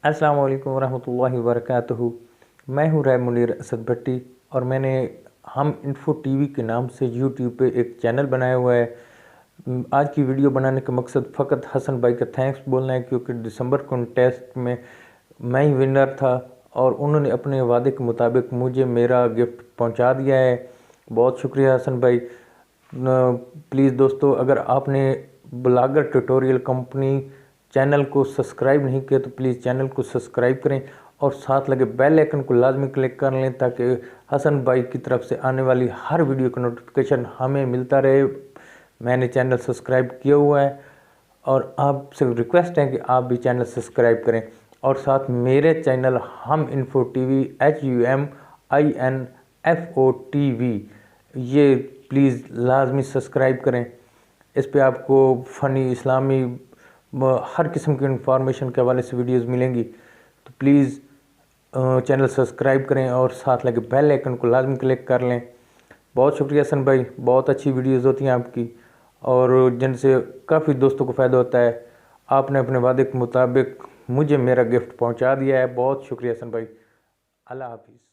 अस्सलाम वालेकुम रहमतुल्लाहि वबरकातुहू। मैं हूँ मुनेर असद भट्टी और मैंने हम इन्फो टीवी के नाम से यूट्यूब पे एक चैनल बनाया हुआ है। आज की वीडियो बनाने का मकसद फ़कत हसन भाई का थैंक्स बोलना है, क्योंकि दिसंबर कॉन्टेस्ट में मैं ही विनर था और उन्होंने अपने वादे के मुताबिक मुझे मेरा गिफ्ट पहुंचा दिया है। बहुत शुक्रिया हसन भाई। प्लीज़ दोस्तों, अगर आपने ब्लॉगर ट्यूटोरियल कंपनी चैनल को सब्सक्राइब नहीं किया तो प्लीज़ चैनल को सब्सक्राइब करें और साथ लगे बेल आइकन को लाजमी क्लिक कर लें, ताकि हसन भाई की तरफ से आने वाली हर वीडियो का नोटिफिकेशन हमें मिलता रहे। मैंने चैनल सब्सक्राइब किया हुआ है और आपसे रिक्वेस्ट है कि आप भी चैनल सब्सक्राइब करें और साथ मेरे चैनल हम इन्फो टीवी HUMINFOTV ये प्लीज़ लाजमी सब्सक्राइब करें। इस पे आपको फ़नी इस्लामी हर किस्म की इंफॉर्मेशन के हवाले से वीडियोस मिलेंगी, तो प्लीज़ चैनल सब्सक्राइब करें और साथ लगे बेल आइकन को लाजमी क्लिक कर लें। बहुत शुक्रिया हसन भाई, बहुत अच्छी वीडियोस होती हैं आपकी और जिनसे काफ़ी दोस्तों को फ़ायदा होता है। आपने अपने वादे के मुताबिक मुझे मेरा गिफ्ट पहुंचा दिया है। बहुत शुक्रिया हसन भाई। अल्लाह हाफिज़।